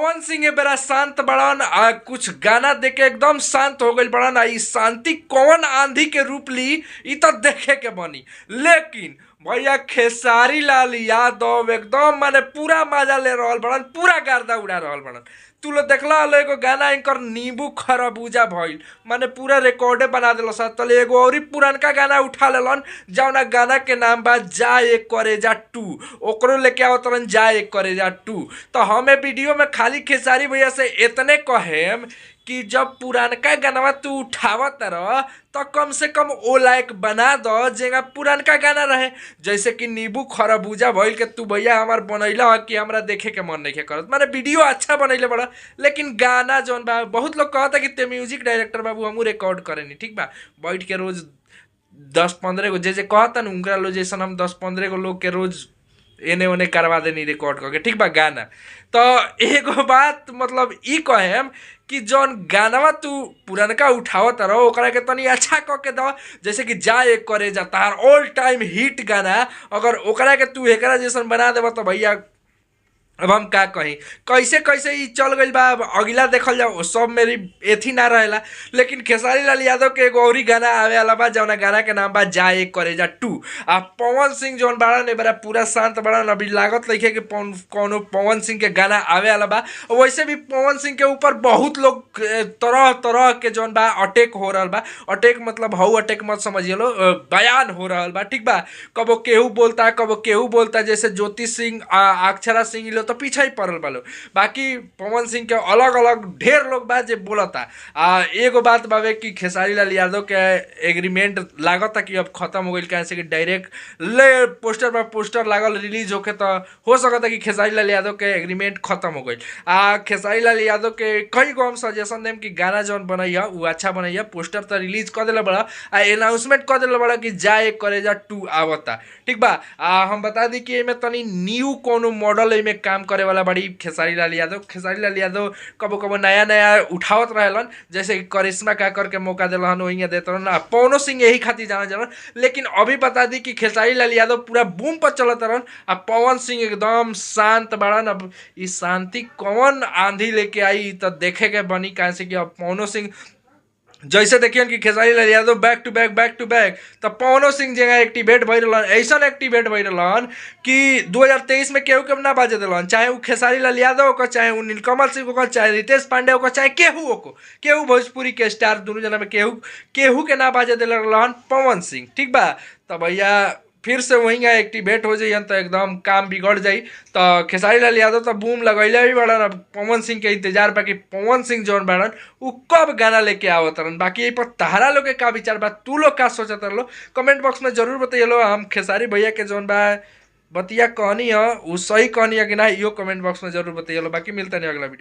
पवन सिंह बड़ा शांत बड़न आ कुछ गाना देके एकदम शांत हो गई बड़न आ शांति कौन आंधी के रूप ली इ तो देखे के बनी। लेकिन भैया खेसारी लाल यादव एकदम माने पूरा मजा ले रहल बड़न, पूरा गर्दा उड़ा रहल बड़न। तू लोग देखला हलो एगो गाना इनकर नींबू खरबूजा भइल, माने पूरा रिकॉर्डे बना दिल सा। तले एगो और पुरानका गाना उठा लेलन जौना गाना के नाम बा जा एक करेजा 2, ओकरो लेके आवतरन जा एक करेजा 2। तो हमें वीडियो में खाली खेसारी भैया से इतने कहेम कि जब पुरानका गाना तू उठावत रह तो कम से कम ओ लायक बना दो जेगा पुरानका गाना रहे। जैसे कि नींबू खरबूजा भइल के तू भैया हमार बनैला कि हमरा देखे के मन नहीं करत, माने वीडियो अच्छा बनैले बड़ा लेकिन गाना जौन बा बहुत लोग कहता कि ते म्यूजिक डायरेक्टर बाबू हमू रिकॉर्ड करेनी, ठीक बा बैठ के रोज 10-15 गो जे कहता न उनकरा लो जैसा हम 10-15 गो लोग के रोज एने ओने करवा देनी रिकॉर्ड करके, ठीक बा गाना। तो एगो बात मतलब ई कहेम कि जौन गाना तू पुरानका उठावत रहो ओकरा के तनी अच्छा क के दो। जैसे कि जा एक करे जा तार ऑल टाइम हिट गाना, अगर ओकरा के तू एकरा जैसन बना देबा तो भैया अब हम का कहीं कैसे कैसे ही चल गई बा। अगला देखल जाओ सब मेरी एथी ना रहेला, लेकिन खेसारी लाल यादव के एगो और गाना आवे वाला बा जौना गाना के नाम बा जा एक करेजा 2। आ पवन सिंह जौन बड़ा ने बड़ा पूरा शांत बड़ा अभी लागत लिखे कि कौनो पवन सिंह के गाना आवे वाला बा। वैसे भी पवन सिंह के ऊपर बहुत लोग तरह तरह के जौन बा अटैक हो रहा बा। अटैक मतलब हाउ अटैक मत समझिए लो, बयान हो रहा बा, ठीक बा। कबो केहू बोलता जैसे ज्योति सिंह अक्षरा सिंह तो पीछे ही पड़ल बा लोग। बाकी पवन सिंह के अलग अलग ढेर लोग बा जे बोलता। एगो बात बावे कि खेसारी लाल यादव के एग्रीमेंट लागता कि अब खत्म हो गई, कैसे कि डायरेक्ट ले पोस्टर पर पोस्टर लागल रिलीज होके तो हो सकता कि खेसारी लाल यादव के एग्रीमेंट खत्म हो गई। खेसारी लाल यादव के कई गो हम सजेशन देम कि गाना जौन बनैया वो अच्छा बनैया। पोस्टर तो रिलीज कर दिला बड़ा, अनाउंसमेंट कर दिला बड़ा कि जा एक करेजा 2 आवता, ठीक बा। हम बता दी कि एमे तनी न्यू कोनो मॉडल एमे काम करे वाला बड़ी खेसारी लाल यादव कबो कबो नया नया उठावत रहेलन। जैसे कि करिश्मा काकर के मौका दिलन वही देते रहन, पवनो सिंह यही खातिर जाना जालन। लेकिन अभी बता दी कि खेसारी लाल यादव पूरा बूम पर चलत रहन आ पवन सिंह एकदम शांत बड़न। अब इस शांति कौन आंधी लेके आई तो देखे के बनी, कैसे कि अब पवनो सिंह जैसे देखिए कि Khesari Lal Yadav bank two bank तो पवनो सिंह जगह एक्टिवेट भई रहलन, ऐसा एक्टिवेट भई रहलन कि 2023 में केहू के ना बाजे दिलन, चाहे वो खेसारी लाल यादव को, चाहे वो नीलकमल सिंह को, चाहे रितेश पांडे को, चाहे केहू भोजपुरी के स्टार दोनों जना में केहू के ना बाजे दिल रहलन पवन सिंह, ठीक बा। तो भैया फिर से वहीं एक्टिवेट हो जाइए तो एकदम काम बिगड़ जाई। तो खेसारी लाल यादव तो बूम लगैले भी बड़न। अब पवन सिंह के इंतजार बा कि पवन सिंह जौन बड़न वो कब गाना लेके आवत रहन। बाकी यही पर तहरा लोग के का विचार बा, तू लोग का सोचत रहो कमेंट बॉक्स में जरूर बताइए। हम खेसारी भैया के जौन बा बतिया कहनी है वो सही कहनी है कि ना, यो कमेंट बॉक्स में जरूर बताइए। बाकी मिलता नहीं अगला वीडियो।